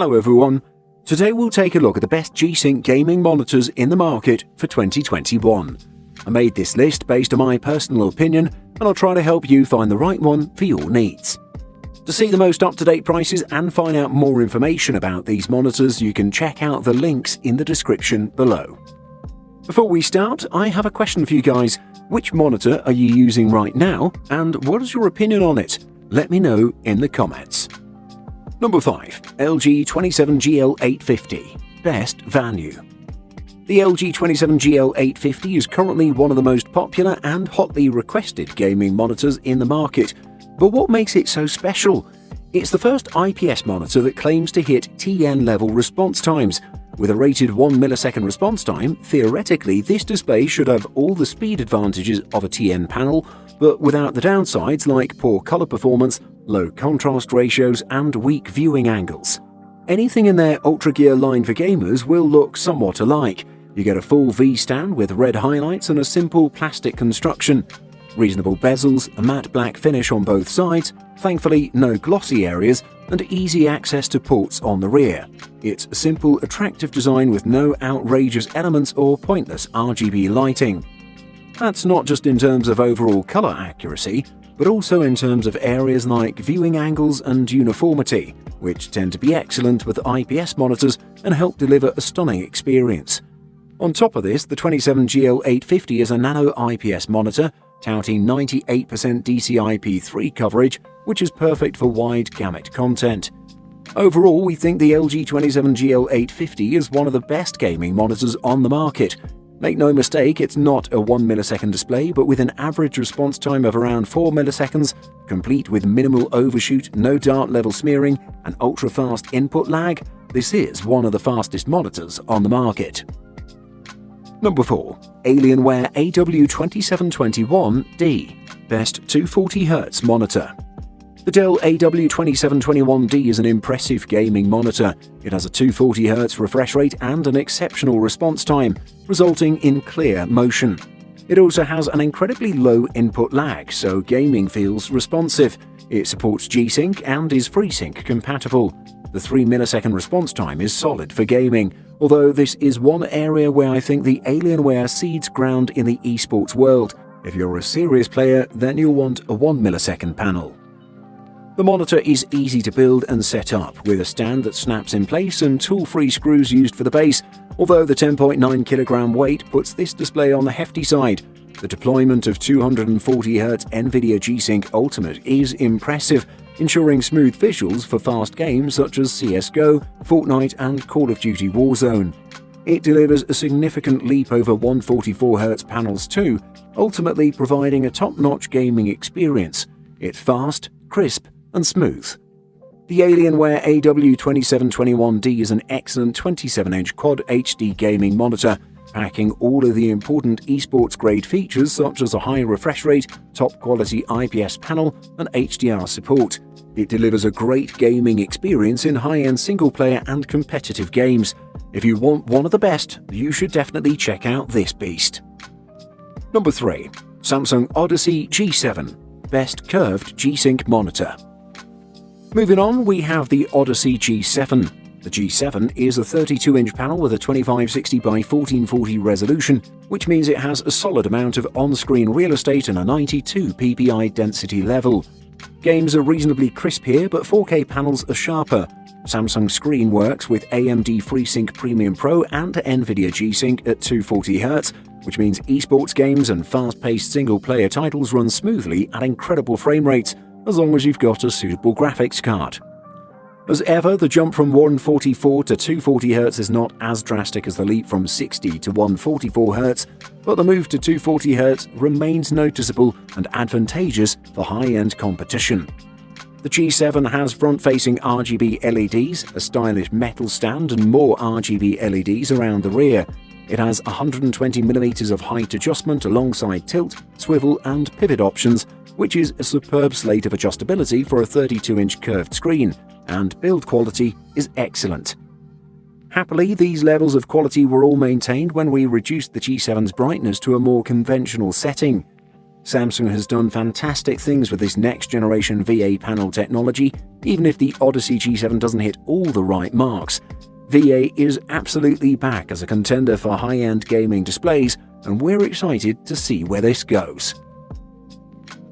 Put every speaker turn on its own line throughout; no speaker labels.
Hello everyone, today we'll take a look at the best G-Sync gaming monitors in the market for 2021. I made this list based on my personal opinion and I'll try to help you find the right one for your needs. To see the most up-to-date prices and find out more information about these monitors, you can check out the links in the description below. Before we start, I have a question for you guys. Which monitor are you using right now and what is your opinion on it? Let me know in the comments. Number 5. LG 27GL850 Best Value. The LG 27GL850 is currently one of the most popular and hotly requested gaming monitors in the market. But what makes it so special? It's the first IPS monitor that claims to hit TN level response times. With a rated 1 millisecond response time, theoretically this display should have all the speed advantages of a TN panel, but without the downsides like poor color performance, low contrast ratios, and weak viewing angles. Anything in their Ultra Gear line for gamers will look somewhat alike. You get a full V-stand with red highlights and a simple plastic construction. Reasonable bezels, a matte black finish on both sides, thankfully no glossy areas, and easy access to ports on the rear. It's a simple, attractive design with no outrageous elements or pointless RGB lighting. That's not just in terms of overall color accuracy, but also in terms of areas like viewing angles and uniformity, which tend to be excellent with IPS monitors and help deliver a stunning experience. On top of this, the 27GL850 is a nano IPS monitor, touting 98% DCI-P3 coverage, which is perfect for wide gamut content. Overall, we think the LG 27GL850 is one of the best gaming monitors on the market. Make no mistake, it's not a 1 millisecond display, but with an average response time of around 4 milliseconds, complete with minimal overshoot, no dart level smearing, and ultra-fast input lag, this is one of the fastest monitors on the market. Number 4. Alienware AW2721D Best 240Hz Monitor. The Dell AW2721D is an impressive gaming monitor. It has a 240Hz refresh rate and an exceptional response time, resulting in clear motion. It also has an incredibly low input lag, so gaming feels responsive. It supports G-Sync and is FreeSync compatible. The 3 millisecond response time is solid for gaming, although this is one area where I think the Alienware cedes ground in the esports world. If you're a serious player, then you'll want a 1 millisecond panel. The monitor is easy to build and set up, with a stand that snaps in place and tool-free screws used for the base, although the 10.9 kilogram weight puts this display on the hefty side. The deployment of 240Hz Nvidia G-Sync Ultimate is impressive, ensuring smooth visuals for fast games such as CSGO, Fortnite, and Call of Duty Warzone. It delivers a significant leap over 144Hz panels too, ultimately providing a top-notch gaming experience. It's fast, crisp, and smooth. The Alienware AW2721D is an excellent 27-inch Quad HD gaming monitor, packing all of the important esports-grade features such as a high refresh rate, top-quality IPS panel, and HDR support. It delivers a great gaming experience in high-end single-player and competitive games. If you want one of the best, you should definitely check out this beast. Number 3. Samsung Odyssey G7 Best Curved G-Sync Monitor. Moving on, we have the Odyssey G7. The G7 is a 32-inch panel with a 2560 by 1440 resolution, which means it has a solid amount of on-screen real estate and a 92 ppi density level. Games are reasonably crisp here, but 4K panels are sharper. Samsung screen works with AMD FreeSync Premium Pro and Nvidia G-Sync at 240Hz, which means esports games and fast-paced single-player titles run smoothly at incredible frame rates, as long as you've got a suitable graphics card. As ever, the jump from 144 to 240Hz is not as drastic as the leap from 60 to 144Hz, but the move to 240Hz remains noticeable and advantageous for high-end competition. The G7 has front-facing RGB LEDs, a stylish metal stand, and more RGB LEDs around the rear. It has 120mm of height adjustment alongside tilt, swivel, and pivot options, which is a superb slate of adjustability for a 32-inch curved screen, and build quality is excellent. Happily, these levels of quality were all maintained when we reduced the G7's brightness to a more conventional setting. Samsung has done fantastic things with this next-generation VA panel technology, even if the Odyssey G7 doesn't hit all the right marks. VA is absolutely back as a contender for high-end gaming displays, and we're excited to see where this goes.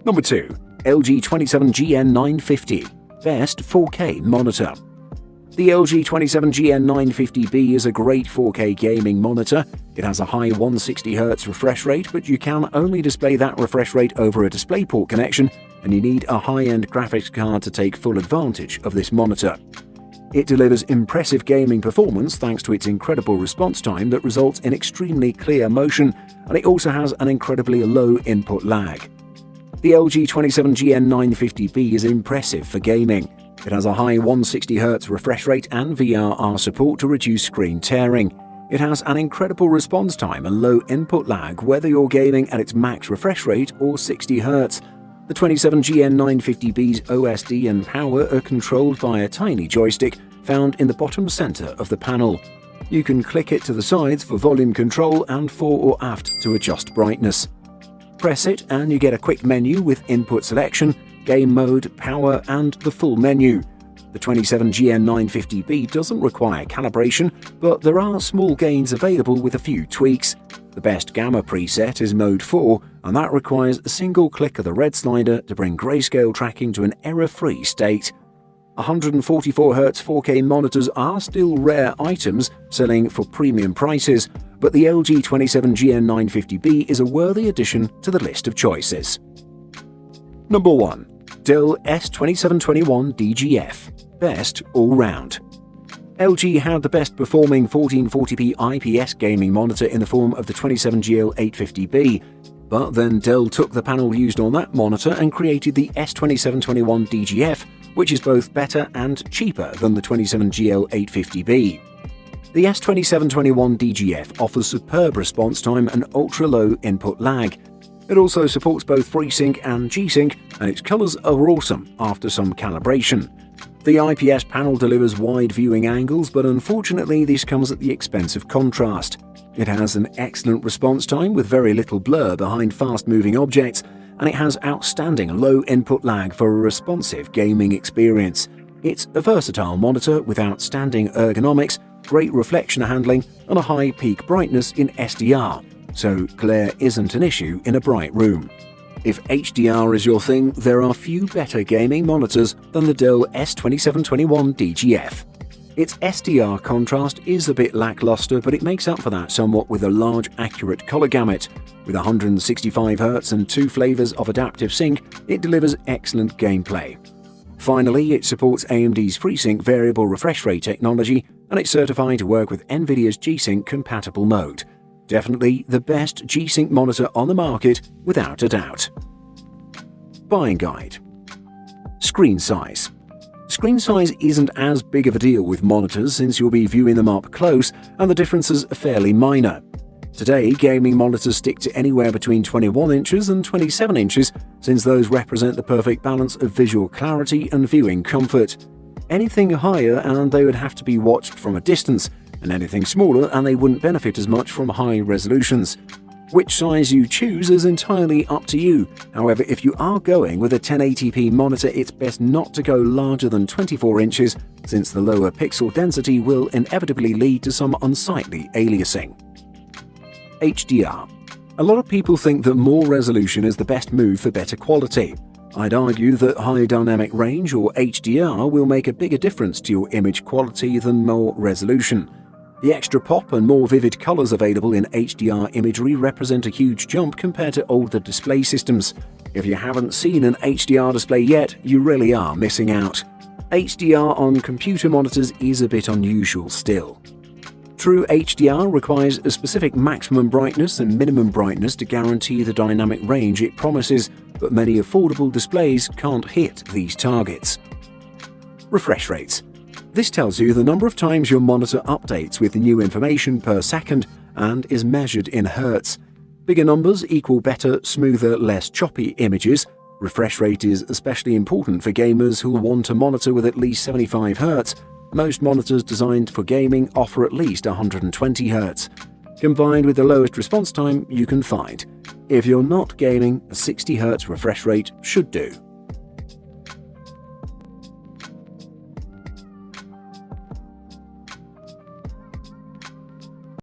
Number 2. LG 27GN950 Best 4K Monitor. The LG 27GN950B is a great 4K gaming monitor. It has a high 160Hz refresh rate, but you can only display that refresh rate over a DisplayPort connection, and you need a high-end graphics card to take full advantage of this monitor. It delivers impressive gaming performance thanks to its incredible response time that results in extremely clear motion, and it also has an incredibly low input lag. The LG 27GN950B is impressive for gaming. It has a high 160Hz refresh rate and VRR support to reduce screen tearing. It has an incredible response time and low input lag whether you're gaming at its max refresh rate or 60Hz. The 27GN950B's OSD and power are controlled by a tiny joystick found in the bottom center of the panel. You can click it to the sides for volume control and fore or aft to adjust brightness. Press it and you get a quick menu with input selection, game mode, power, and the full menu. The 27GN950B doesn't require calibration, but there are small gains available with a few tweaks. The best gamma preset is Mode 4, and that requires a single click of the red slider to bring grayscale tracking to an error-free state. 144Hz 4K monitors are still rare items selling for premium prices, but the LG 27GN950B is a worthy addition to the list of choices. Number 1. Dell S2721DGF Best All-Round. LG had the best performing 1440p IPS gaming monitor in the form of the 27GL850B, but then Dell took the panel used on that monitor and created the S2721DGF, which is both better and cheaper than the 27GL850B. The S2721DGF offers superb response time and ultra-low input lag. It also supports both FreeSync and G-Sync, and its colors are awesome after some calibration. The IPS panel delivers wide viewing angles, but unfortunately this comes at the expense of contrast. It has an excellent response time with very little blur behind fast-moving objects, and it has outstanding low input lag for a responsive gaming experience. It's a versatile monitor with outstanding ergonomics, great reflection handling, and a high peak brightness in SDR, so glare isn't an issue in a bright room. If HDR is your thing, there are few better gaming monitors than the Dell S2721DGF. Its SDR contrast is a bit lackluster, but it makes up for that somewhat with a large, accurate color gamut. With 165Hz and 2 flavors of adaptive sync, it delivers excellent gameplay. Finally, it supports AMD's FreeSync variable refresh rate technology, and it's certified to work with Nvidia's G-Sync compatible mode. Definitely the best G-Sync monitor on the market, without a doubt. Buying guide. Screen size. Screen size isn't as big of a deal with monitors since you'll be viewing them up close and the differences are fairly minor. Today, gaming monitors stick to anywhere between 21 inches and 27 inches since those represent the perfect balance of visual clarity and viewing comfort. Anything higher and they would have to be watched from a distance, and anything smaller and they wouldn't benefit as much from high resolutions. Which size you choose is entirely up to you. However, if you are going with a 1080p monitor, it's best not to go larger than 24 inches since the lower pixel density will inevitably lead to some unsightly aliasing. HDR. A lot of people think that more resolution is the best move for better quality. I'd argue that high dynamic range or HDR will make a bigger difference to your image quality than more resolution. The extra pop and more vivid colors available in HDR imagery represent a huge jump compared to older display systems. If you haven't seen an HDR display yet, you really are missing out. HDR on computer monitors is a bit unusual still. True HDR requires a specific maximum brightness and minimum brightness to guarantee the dynamic range it promises, but many affordable displays can't hit these targets. Refresh rates. This tells you the number of times your monitor updates with new information per second and is measured in hertz. Bigger numbers equal better, smoother, less choppy images. Refresh rate is especially important for gamers who will want a monitor with at least 75 Hz. Most monitors designed for gaming offer at least 120 Hz. Combined with the lowest response time you can find. If you're not gaming, a 60Hz refresh rate should do.